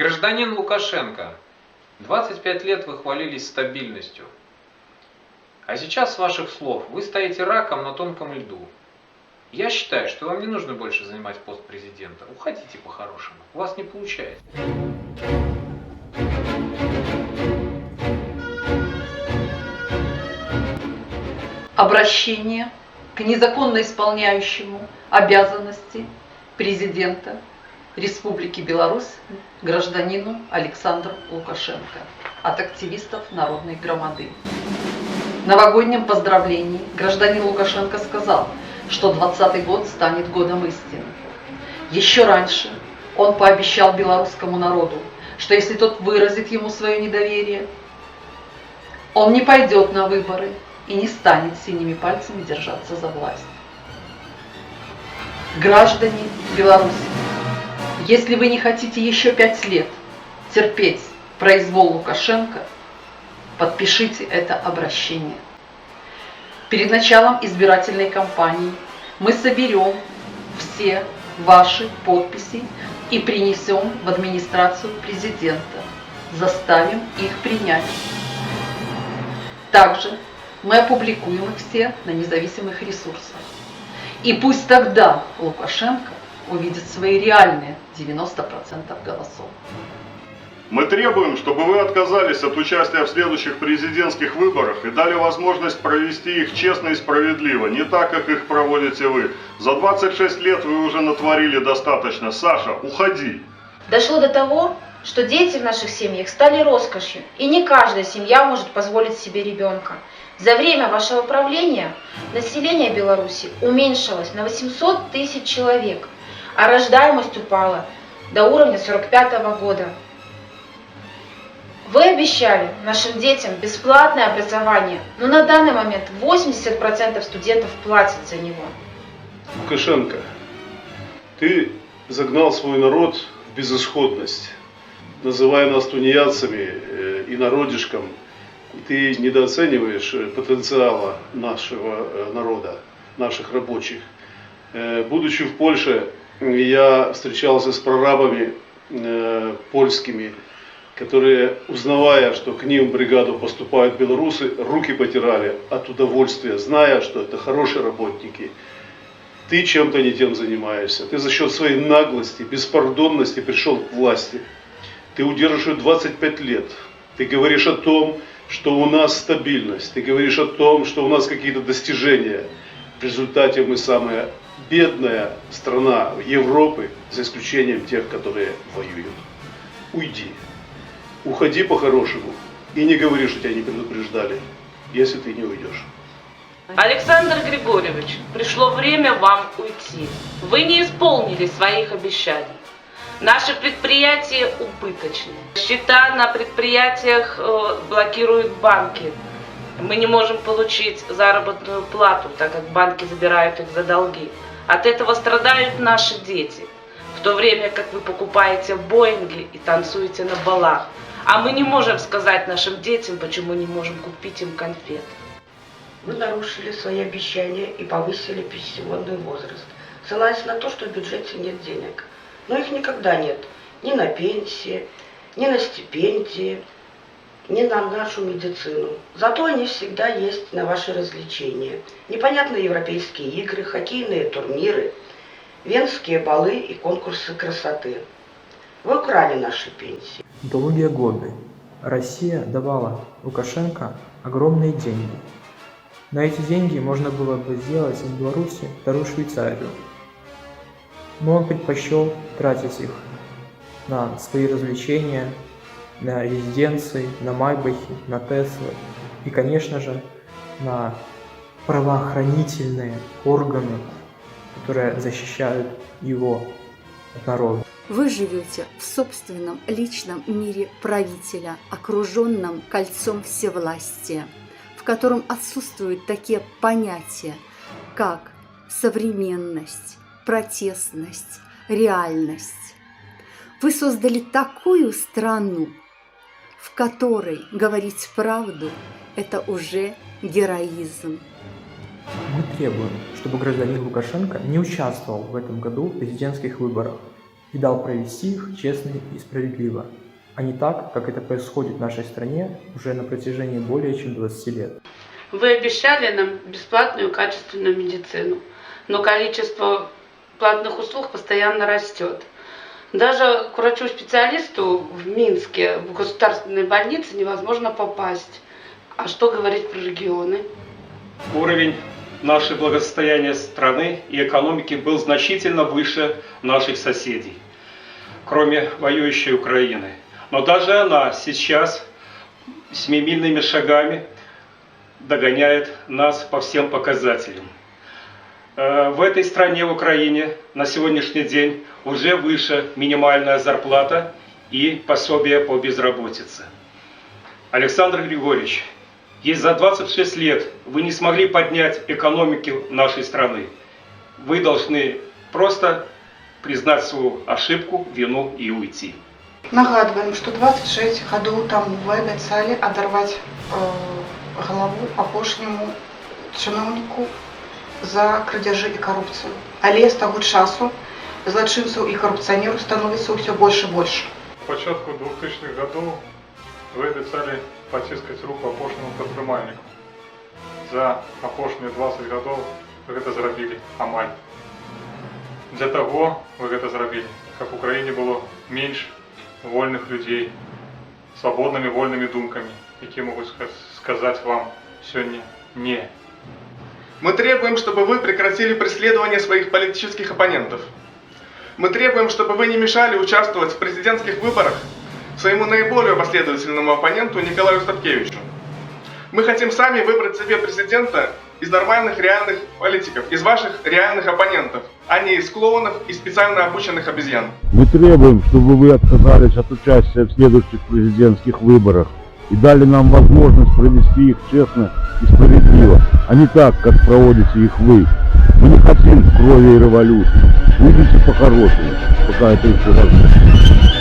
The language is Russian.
Гражданин Лукашенко, 25 лет вы хвалились стабильностью. А сейчас, с ваших слов, вы стоите раком на тонком льду. Я считаю, что вам не нужно больше занимать пост президента. Уходите по-хорошему. У вас не получается. Обращение к незаконно исполняющему обязанности президента Республики Беларусь гражданину Александру Лукашенко от активистов Народной громады. В новогоднем поздравлении гражданин Лукашенко сказал, что 2020 год станет годом истины. Еще раньше он пообещал белорусскому народу, что если тот выразит ему свое недоверие, он не пойдет на выборы и не станет синими пальцами держаться за власть. Граждане Беларуси, если вы не хотите еще 5 лет терпеть произвол Лукашенко, подпишите это обращение. Перед началом избирательной кампании мы соберем все ваши подписи и принесем в администрацию президента, заставим их принять. Также мы опубликуем их все на независимых ресурсах. И пусть тогда Лукашенко увидит свои реальные 90% голосов. Мы требуем, чтобы вы отказались от участия в следующих президентских выборах и дали возможность провести их честно и справедливо, не так, как их проводите вы. За 26 лет вы уже натворили достаточно. Саша, уходи. Дошло до того, что дети в наших семьях стали роскошью, и не каждая семья может позволить себе ребенка. За время вашего правления население Беларуси уменьшилось на 800 тысяч человек, а рождаемость упала до уровня 1945 года. Вы обещали нашим детям бесплатное образование, но на данный момент 80% студентов платят за него. Лукашенко, ты загнал свой народ в безысходность, называя нас тунеядцами и народишком. Ты недооцениваешь потенциала нашего народа, наших рабочих. Будучи в Польше, я встречался с прорабами польскими, которые, узнавая, что к ним в бригаду поступают белорусы, руки потирали от удовольствия, зная, что это хорошие работники. Ты чем-то не тем занимаешься. Ты за счет своей наглости, беспардонности пришел к власти. Ты удерживаешь ее 25 лет. Ты говоришь о том, что у нас стабильность. Ты говоришь о том, что у нас какие-то достижения. В результате мы самая бедная страна Европы, за исключением тех, которые воюют. Уйди. Уходи по-хорошему и не говори, что тебя не предупреждали, если ты не уйдешь. Александр Григорьевич, пришло время вам уйти. Вы не исполнили своих обещаний. Наши предприятия убыточны. Счета на предприятиях блокируют банки. Мы не можем получить заработную плату, так как банки забирают их за долги. От этого страдают наши дети. В то время как вы покупаете Боинги и танцуете на балах. А мы не можем сказать нашим детям, почему не можем купить им конфет. Вы нарушили свои обещания и повысили пенсионный возраст, ссылаясь на то, что в бюджете нет денег. Но их никогда нет ни на пенсии, ни на стипендии, ни на нашу медицину. Зато они всегда есть на ваши развлечения. Непонятные европейские игры, хоккейные турниры, венские балы и конкурсы красоты. Вы украли наши пенсии. Долгие годы Россия давала Лукашенко огромные деньги. На эти деньги можно было бы сделать из Беларуси вторую Швейцарию. Но он предпочел тратить их на свои развлечения, на резиденции, на Майбахи, на Теслы и, конечно же, на правоохранительные органы, которые защищают его от народа. Вы живете в собственном личном мире правителя, окруженном кольцом всевластия, в котором отсутствуют такие понятия, как современность, протестность, реальность. Вы создали такую страну, в которой говорить правду – это уже героизм. Мы требуем, чтобы гражданин Лукашенко не участвовал в этом году в президентских выборах. и дал провести их честно и справедливо, а не так, как это происходит в нашей стране уже на протяжении более чем 20 лет. Вы обещали нам бесплатную качественную медицину, но количество платных услуг постоянно растет. Даже к врачу-специалисту в Минске, в государственной больнице невозможно попасть. А что говорить про регионы? Уровень нашего благосостояния страны и экономики был значительно выше наших соседей, кроме воюющей Украины. Но даже она сейчас семимильными шагами догоняет нас по всем показателям. В этой стране, в Украине, на сегодняшний день уже выше минимальная зарплата и пособие по безработице. Александр Григорьевич, если за 26 лет вы не смогли поднять экономику нашей страны, вы должны просто признать свою ошибку, вину и уйти. Нагадываем, что 26 гадоў таму вы абяцалі адарваць галаву апошняму чыноўніку за крадзяжы і карупцыю. Але з таго часу злачынцаў і карупцыянераў становіцца ўсё больш і больш. С початку 2000-х годов вы обещали потискать руку опошнему предпринимальнику. За опошние 20 годов вы это сделали амаль. Для того вы это сделали, как в Украине было меньше вольных людей, свободными вольными думками, які могут сказать вам сегодня «не». Мы требуем, чтобы вы прекратили преследование своих политических оппонентов. Мы требуем, чтобы вы не мешали участвовать в президентских выборах своему наиболее последовательному оппоненту Николаю Статкевичу. Мы хотим сами выбрать себе президента из нормальных реальных политиков, из ваших реальных оппонентов, а не из клоунов и специально обученных обезьян. Мы требуем, чтобы вы отказались от участия в следующих президентских выборах и дали нам возможность провести их честно и справедливо, а не так, как проводите их вы. Мы не хотим крови и революции. Уйдите по-хорошему, пока это еще возможно.